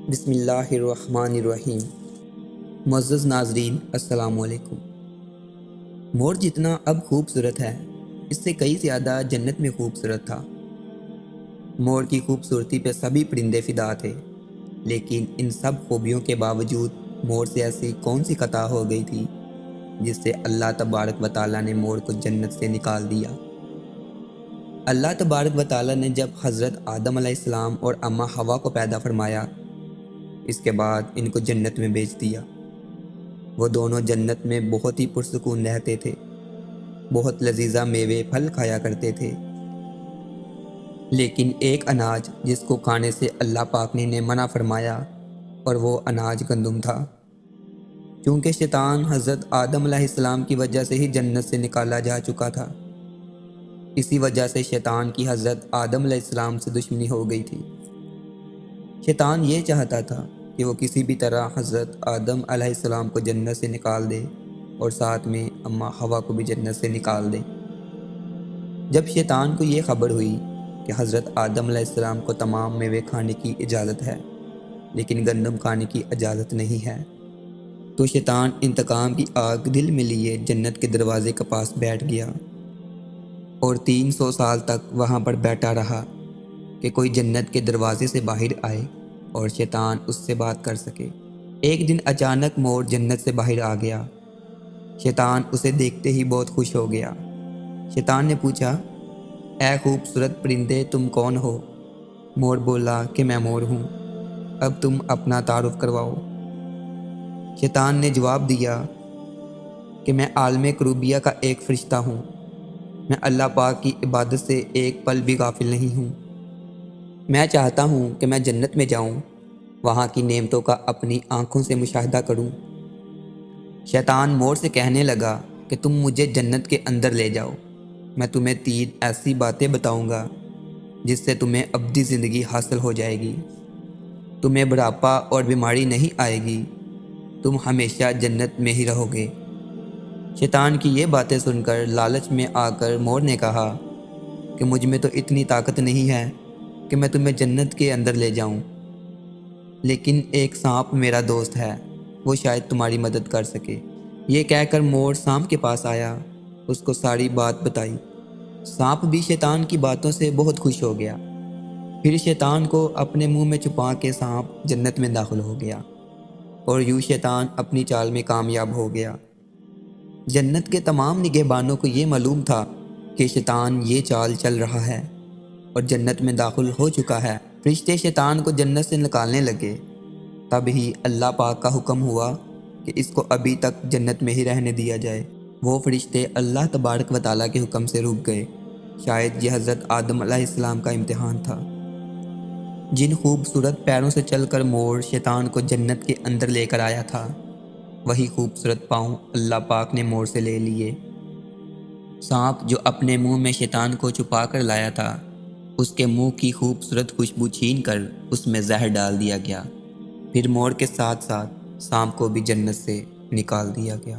بسم اللہ الرحمن الرحیم۔ معزز ناظرین السلام علیکم۔ مور جتنا اب خوبصورت ہے اس سے کئی زیادہ جنت میں خوبصورت تھا۔ مور کی خوبصورتی پہ سبھی پرندے فدا تھے، لیکن ان سب خوبیوں کے باوجود مور سے ایسی کون سی خطا ہو گئی تھی جس سے اللہ تبارک و تعالیٰ نے مور کو جنت سے نکال دیا۔ اللہ تبارک و تعالیٰ نے جب حضرت آدم علیہ السلام اور اماں حوا کو پیدا فرمایا، اس کے بعد ان کو جنت میں بھیج دیا۔ وہ دونوں جنت میں بہت ہی پرسکون رہتے تھے، بہت لذیذہ میوے پھل کھایا کرتے تھے، لیکن ایک اناج جس کو کھانے سے اللہ پاک نے منع فرمایا، اور وہ اناج گندم تھا۔ چونکہ شیطان حضرت آدم علیہ السلام کی وجہ سے ہی جنت سے نکالا جا چکا تھا، اسی وجہ سے شیطان کی حضرت آدم علیہ السلام سے دشمنی ہو گئی تھی۔ شیطان یہ چاہتا تھا کہ وہ کسی بھی طرح حضرت آدم علیہ السلام کو جنت سے نکال دے اور ساتھ میں اماں حوا کو بھی جنت سے نکال دے۔ جب شیطان کو یہ خبر ہوئی کہ حضرت آدم علیہ السلام کو تمام میوے کھانے کی اجازت ہے لیکن گندم کھانے کی اجازت نہیں ہے، تو شیطان انتقام کی آگ دل میں لیے جنت کے دروازے کے پاس بیٹھ گیا اور 300 سال تک وہاں پر بیٹھا رہا کہ کوئی جنت کے دروازے سے باہر آئے اور شیطان اس سے بات کر سکے۔ ایک دن اچانک مور جنت سے باہر آ گیا۔ شیطان اسے دیکھتے ہی بہت خوش ہو گیا۔ شیطان نے پوچھا، اے خوبصورت پرندے تم کون ہو؟ مور بولا کہ میں مور ہوں، اب تم اپنا تعارف کرواؤ۔ شیطان نے جواب دیا کہ میں عالم کروبیہ کا ایک فرشتہ ہوں، میں اللہ پاک کی عبادت سے ایک پل بھی غافل نہیں ہوں۔ میں چاہتا ہوں کہ میں جنت میں جاؤں، وہاں کی نعمتوں کا اپنی آنکھوں سے مشاہدہ کروں۔ شیطان مور سے کہنے لگا کہ تم مجھے جنت کے اندر لے جاؤ، میں تمہیں 3 ایسی باتیں بتاؤں گا جس سے تمہیں ابدی زندگی حاصل ہو جائے گی، تمہیں بڑھاپا اور بیماری نہیں آئے گی، تم ہمیشہ جنت میں ہی رہو گے۔ شیطان کی یہ باتیں سن کر لالچ میں آ کر مور نے کہا کہ مجھ میں تو اتنی طاقت نہیں ہے کہ میں تمہیں جنت کے اندر لے جاؤں، لیکن ایک سانپ میرا دوست ہے، وہ شاید تمہاری مدد کر سکے۔ یہ کہہ کر مور سانپ کے پاس آیا، اس کو ساری بات بتائی۔ سانپ بھی شیطان کی باتوں سے بہت خوش ہو گیا۔ پھر شیطان کو اپنے منہ میں چھپا کے سانپ جنت میں داخل ہو گیا اور یوں شیطان اپنی چال میں کامیاب ہو گیا۔ جنت کے تمام نگہبانوں کو یہ معلوم تھا کہ شیطان یہ چال چل رہا ہے اور جنت میں داخل ہو چکا ہے۔ فرشتے شیطان کو جنت سے نکالنے لگے، تب ہی اللہ پاک کا حکم ہوا کہ اس کو ابھی تک جنت میں ہی رہنے دیا جائے۔ وہ فرشتے اللہ تبارک و تعالیٰ کے حکم سے رک گئے۔ شاید یہ حضرت آدم علیہ السلام کا امتحان تھا۔ جن خوبصورت پیروں سے چل کر مور شیطان کو جنت کے اندر لے کر آیا تھا، وہی خوبصورت پاؤں اللہ پاک نے مور سے لے لیے۔ سانپ جو اپنے منہ میں شیطان کو چھپا کر لایا تھا، اس کے منہ کی خوبصورت خوشبو چھین کر اس میں زہر ڈال دیا گیا۔ پھر مور کے ساتھ ساتھ سانپ کو بھی جنت سے نکال دیا گیا۔